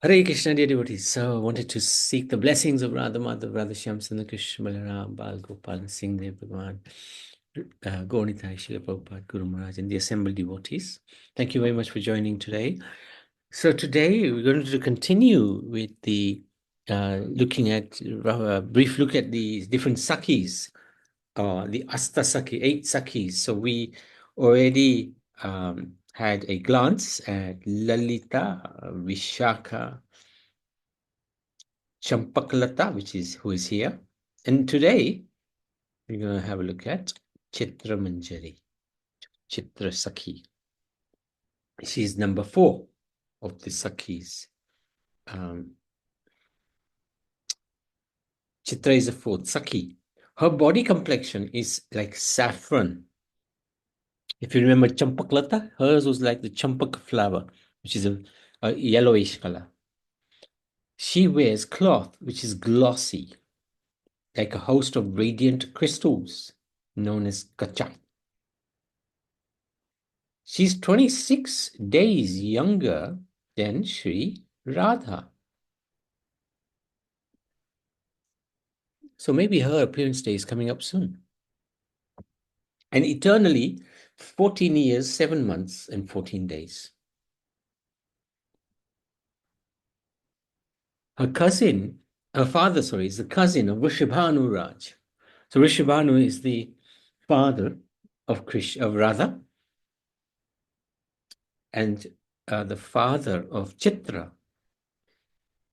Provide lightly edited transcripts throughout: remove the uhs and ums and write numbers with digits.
Hare Krishna, dear devotees. So I wanted to seek the blessings of Radha Madhav, Radha Shyam Sundar Krishna Balaram, Bal Gopal, and Singh Dev Bhagwan, Gaunitai, Srila Prabhupada, Guru Maharaj, and the assembled devotees. Thank you very much for joining today. So today we're going to continue with the looking at a brief look at the different Sakhis, the Asta Sakhi, 8 Sakhis. So we already had a glance at Lalita, Vishakha, Champakalata, who is here. And today we're going to have a look at Chitra Manjari, Chitra Sakhi. She's number 4 of the Sakhis. Chitra is the 4th Sakhi. Her body complexion is like saffron. If you remember Champakalata, hers was like the champak flower, which is a yellowish color. She wears cloth which is glossy, like a host of radiant crystals, known as kacha. She's 26 days younger than Sri Radha. So maybe her appearance day is coming up soon. And eternally, 14 years, 7 months, and 14 days. Her father, is the cousin of Rishabhanu Raj. So Rishabhanu is the father of Radha, and the father of Chitra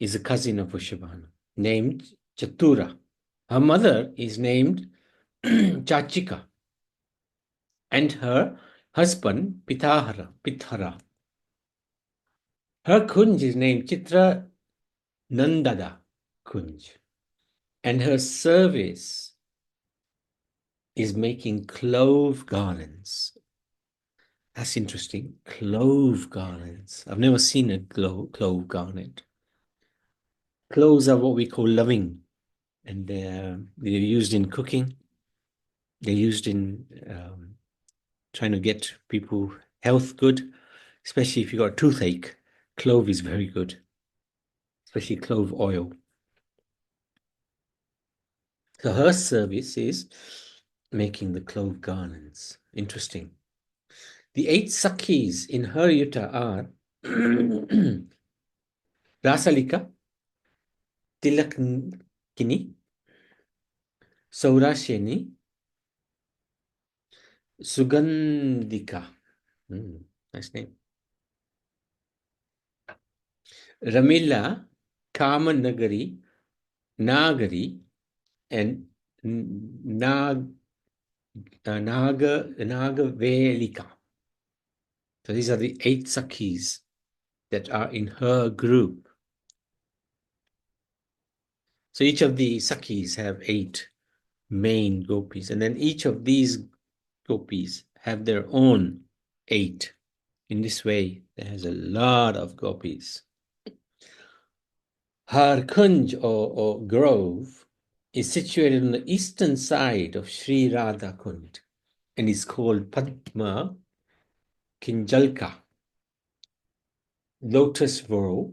is a cousin of Rishabhanu, named Chatura. Her mother is named Chachika, and her husband Pithara. Her Kunj is named Chitra Nandada Kunj, and her service is making clove garlands. That's interesting. Clove garlands. I've never seen a clove garland. Cloves are what we call loving, and they're used in cooking. They're used in trying to get people health good, especially if you've got a toothache. Clove is very good, especially clove oil. So her service is making the clove garlands. Interesting. The 8 Sakhis in her yuta are Rasalika, Tilakini, Saurasheni, Sugandhika. Nice name. Ramila, Kamanagari, Nagari, and Nagavelika. So these are the 8 Sakhis that are in her group. So each of the Sakhis have 8 main gopis, and then each of these gopis have their own 8. In this way, there has a lot of gopis. Her kunj or grove is situated on the eastern side of Sri Radha Kund and is called Padma Kinjalka, Lotus Voro,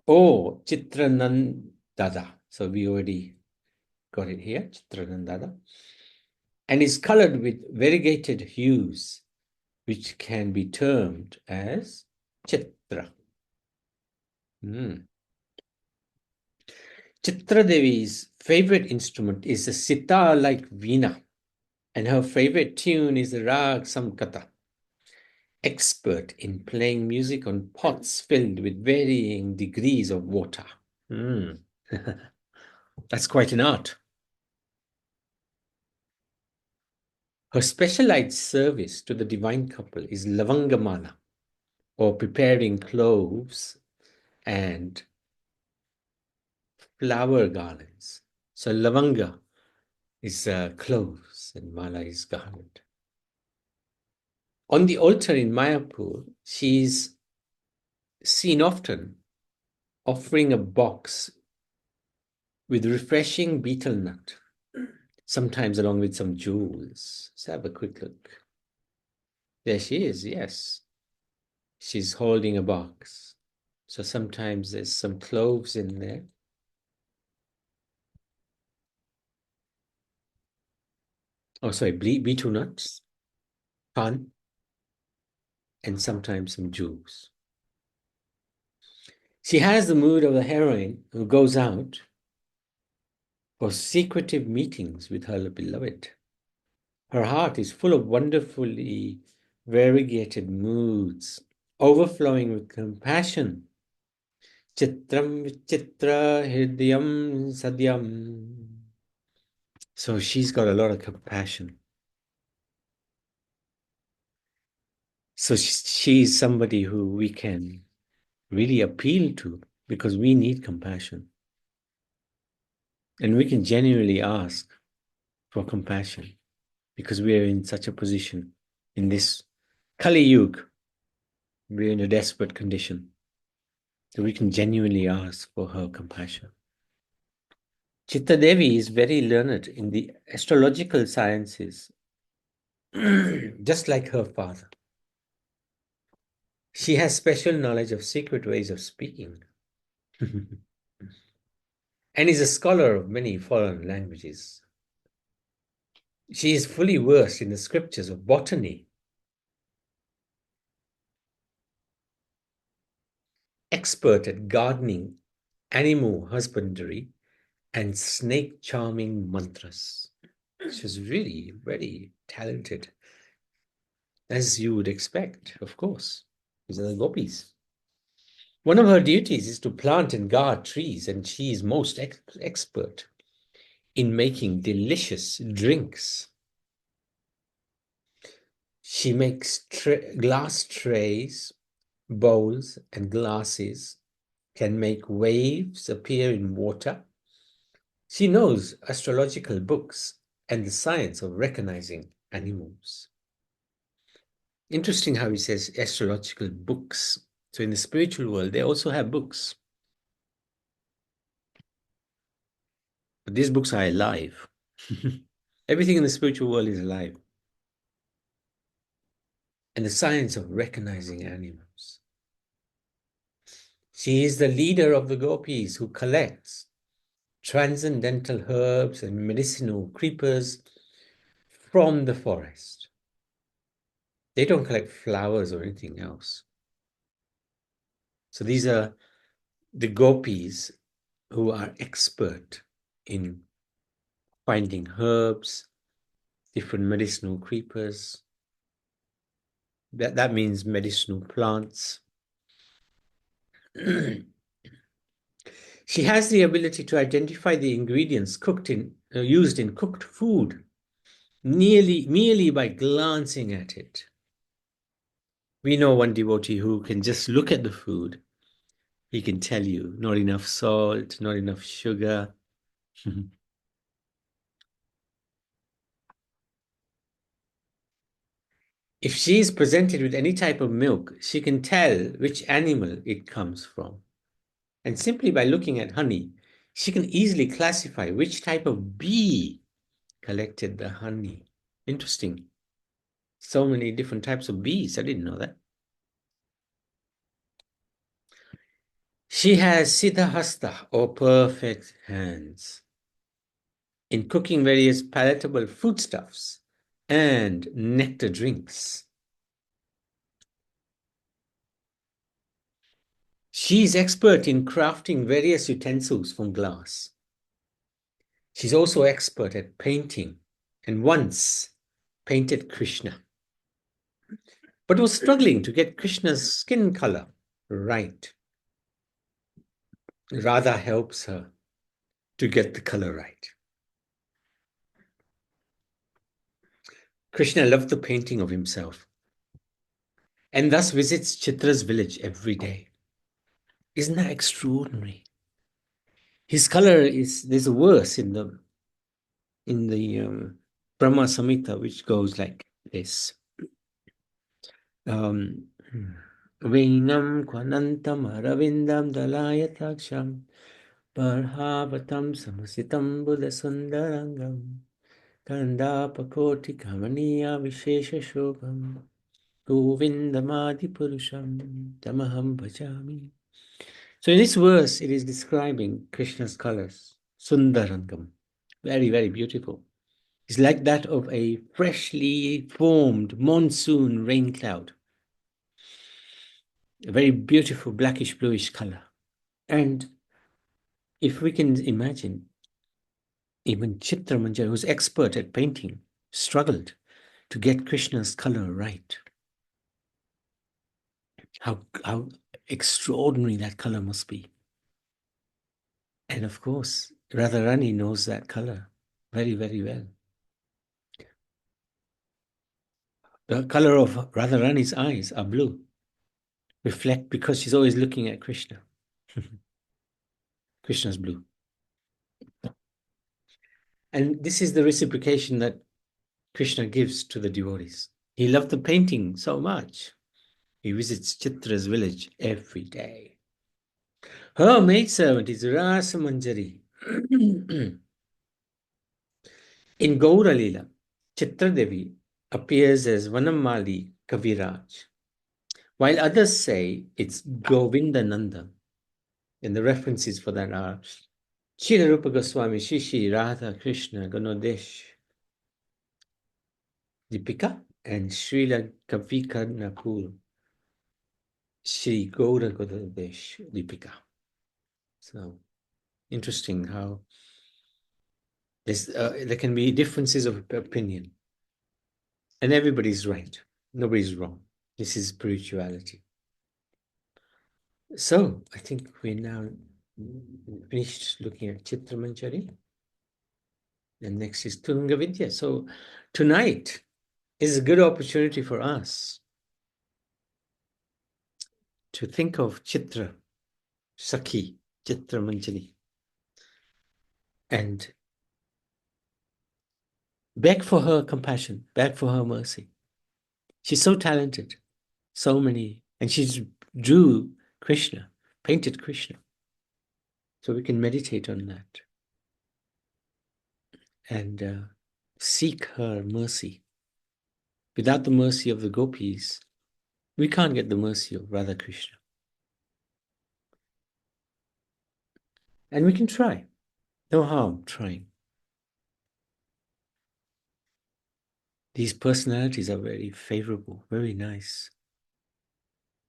or Chitranandada. So we already got it here, Chitranandada, and is colored with variegated hues, which can be termed as Chitra. Chitra Devi's favorite instrument is a sitar-like veena, and her favorite tune is the Rag Samkata. Expert in playing music on pots filled with varying degrees of water. That's quite an art. Her specialized service to the divine couple is Lavangamala, or preparing cloves and flower garlands. So Lavanga is cloves and Mala is garland. On the altar in Mayapur, she's seen often offering a box with refreshing betel nut, sometimes along with some jewels. Let's have a quick look. There she is, yes. She's holding a box. So sometimes there's some cloves in there. Oh, sorry, beetroot nuts, pan, and sometimes some jewels. She has the mood of the heroine who goes out for secretive meetings with her beloved. Her heart is full of wonderfully variegated moods, overflowing with compassion. Chitram vichitra hridayam sadyam. So she's got a lot of compassion. So she's somebody who we can really appeal to because we need compassion. And we can genuinely ask for compassion because we are in such a position in this Kali Yuga. We're in a desperate condition. So we can genuinely ask for her compassion. Chitta Devi is very learned in the astrological sciences, just like her father. She has special knowledge of secret ways of speaking and is a scholar of many foreign languages. She is fully versed in the scriptures of botany, expert at gardening, animal husbandry, and snake charming mantras. She's really very talented, as you would expect, of course. These are the gopis. One of her duties is to plant and guard trees, and she is most expert in making delicious drinks. She makes glass trays, bowls, and glasses, can make waves appear in water. She knows astrological books and the science of recognizing animals. Interesting how he says astrological books. So in the spiritual world, they also have books. But these books are alive. Everything in the spiritual world is alive. And the science of recognizing animals. She is the leader of the gopis who collects transcendental herbs and medicinal creepers from the forest. They don't collect flowers or anything else. So these are the gopis who are expert in finding herbs, different medicinal creepers. That means medicinal plants. She has the ability to identify the ingredients used in cooked food merely by glancing at it. We know one devotee who can just look at the food. He can tell you not enough salt, not enough sugar. If she is presented with any type of milk, she can tell which animal it comes from. And simply by looking at honey, she can easily classify which type of bee collected the honey. Interesting. So many different types of bees. I didn't know that. She has siddhahasta, or perfect hands, in cooking various palatable foodstuffs and nectar drinks. She is expert in crafting various utensils from glass. She's also expert at painting and once painted Krishna, but was struggling to get Krishna's skin color right. Radha helps her to get the color right. Krishna loved the painting of himself and thus visits Chitra's village every day. Isn't that extraordinary? His color is, there's a verse in the Brahma Samhita which goes like this. Vainam kvanantam aravindam dalayataksham parhavatam samasitam buddha sundarangam kandapakoti kamaniya vishesha shobham govindamadi purusham tamaham bhajami. So in this verse, it is describing Krishna's colors, Sundarangam, very, very beautiful. It's like that of a freshly formed monsoon rain cloud, a very beautiful blackish bluish color. And if we can imagine, even Chitra Manjari, who's expert at painting, struggled to get Krishna's color right. How extraordinary that color must be. And of course, Radharani knows that color very, very well. The color of Radharani's eyes are blue, reflect because she's always looking at Krishna. Krishna's blue. And this is the reciprocation that Krishna gives to the devotees. He loved the painting so much. He visits Chitra's village every day. Her maidservant is Rasa Manjari. In Gaura Leela, Chitra Devi appears as Vanamali Kaviraj, while others say it's Govindananda. And the references for that are Shri Goswami, Shishi, Radha, Krishna, Ganodesh, Deepika, and Srila Kavika Nakul, Shri Gaura Ganodesh, Deepika. So interesting how there can be differences of opinion. And everybody's right. Nobody's wrong. This is spirituality. So I think we're now finished looking at Chitra Manjari. And next is Tunga Vidya. So tonight is a good opportunity for us to think of Chitra, Sakhi, Chitra Manjari, and beg for her compassion, beg for her mercy. She's so talented, so many, and she drew Krishna, painted Krishna. So we can meditate on that and seek her mercy. Without the mercy of the gopis, we can't get the mercy of Radha Krishna. And we can try. No harm trying. These personalities are very favorable, very nice.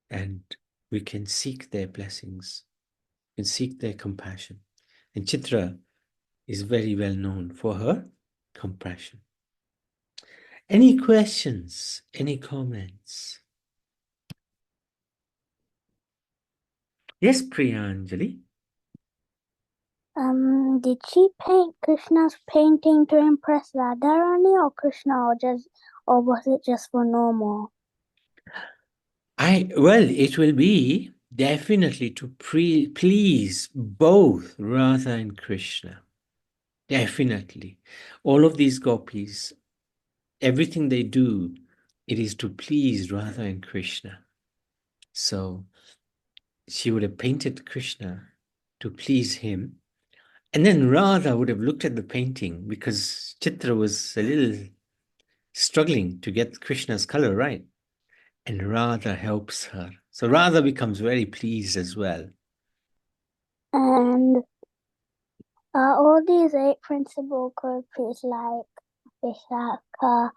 And we can seek their blessings and seek their compassion. And Chitra is very well known for her compassion. Any questions? Any comments? Yes, Priyanjali. Did she paint Krishna's painting to impress Radharani or Krishna, or was it just for normal? Well, it will be definitely to please both Radha and Krishna. Definitely. All of these gopis, everything they do, it is to please Radha and Krishna. So she would have painted Krishna to please him. And then Radha would have looked at the painting because Chitra was a little struggling to get Krishna's color right. And Radha helps her. So Radha becomes very pleased as well. And are all these 8 principal gopis like Vishaka,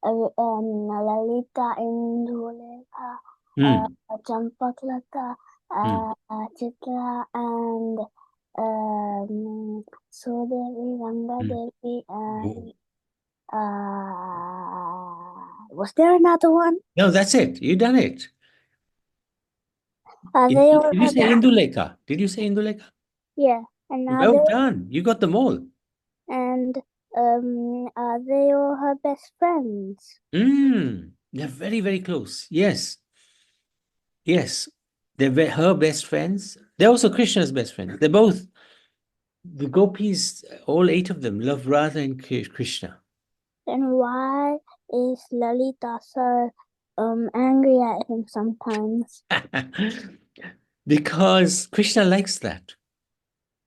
Lalita, Indulekha, Champaklata, Chitra, and Sudevi, Rangadevi, and was there another one? No, that's it. You done it. Are Did they all you say Indulekha? Did you say Indulekha? Yeah, and are Well they done. You got them all. and are they all her best friends? They're very, very close. Yes. Yes. They're her best friends. They're also Krishna's best friends. They're both, the gopis, all 8 of them, love Radha and Krishna. Then why is Lalita so angry at him sometimes? Because Krishna likes that.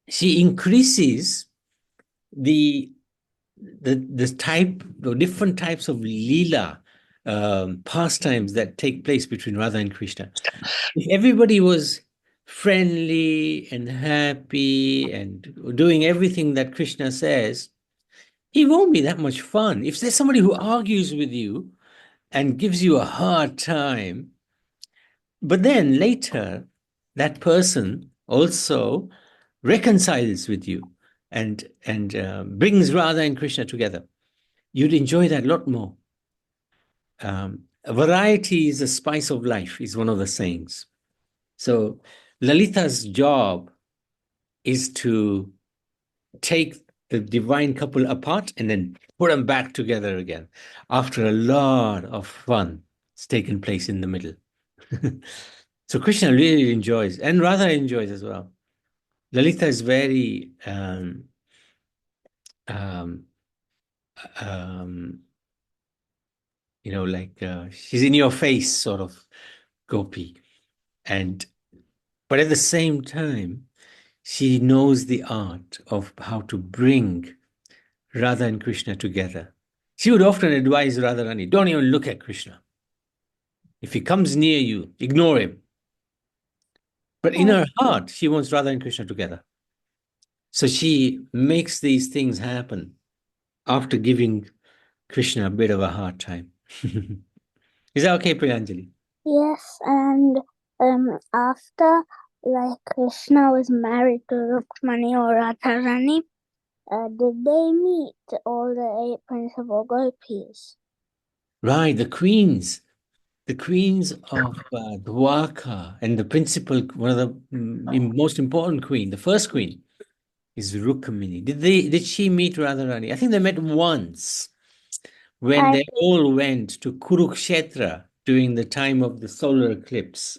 She increases the different types of lila pastimes that take place between Radha and Krishna. If everybody was friendly and happy and doing everything that Krishna says, it won't be that much fun. If there's somebody who argues with you and gives you a hard time, but then later that person also reconciles with you and brings Radha and Krishna together, you'd enjoy that a lot more. Variety is the spice of life, is one of the sayings. So Lalita's job is to take the divine couple apart and then put them back together again after a lot of fun has taken place in the middle. So Krishna really enjoys, and Radha enjoys as well. Lalita is very um, um, like she's in your face sort of gopi, and but at the same time, she knows the art of how to bring Radha and Krishna together. She would often advise Radharani, don't even look at Krishna. If he comes near you, ignore him. But in Oh, her heart, she wants Radha and Krishna together. So she makes these things happen after giving Krishna a bit of a hard time. Is that okay, Priyanjali? yes, and after Krishna was married to Rukmani or Radharani, did they meet all the eight principal gopis? Right, the queens of Dwarka, and the principal, one of the most important queen, the first queen, is Rukmini. Did she meet Radharani? I think they met once when I they all went to Kurukshetra during the time of the solar eclipse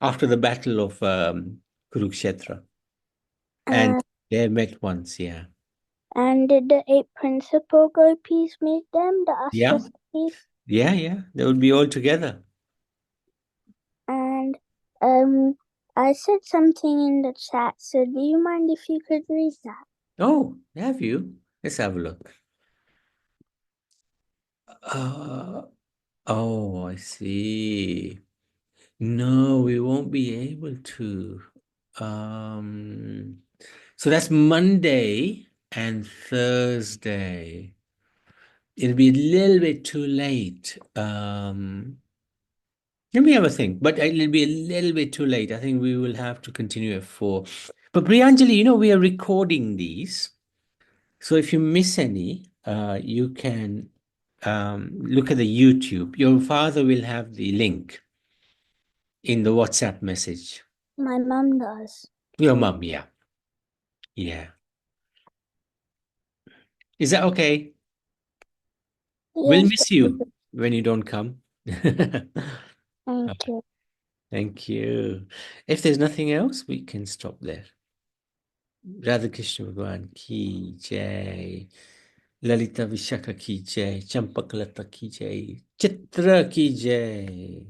after the battle of Kurukshetra. And uh, they met once, yeah. and did the eight principal gopis meet them, the Yeah, Ashtasakis? yeah. They would be all together. And I said something in the chat, so do you mind if you could read that? Oh, have you? Let's have a look. Uh, oh, I see. No, we won't be able to. Um, so that's Monday and Thursday. It'll be a little bit too late. Let me have a think, but it'll be a little bit too late. I think we will have to continue at 4. But Priyanjali, we are recording these. So if you miss any, you can look at the YouTube. Your father will have the link in the WhatsApp message. My mum does. Your mom, yeah. Yeah. Is that okay? We'll Yes, miss you when you don't come. thank you. Thank you. If there's nothing else, we can stop there. Radha Krishna Bhagwan ki jai. Lalita Vishaka ki jai. Champakalata ki jai. Chitra ki jai.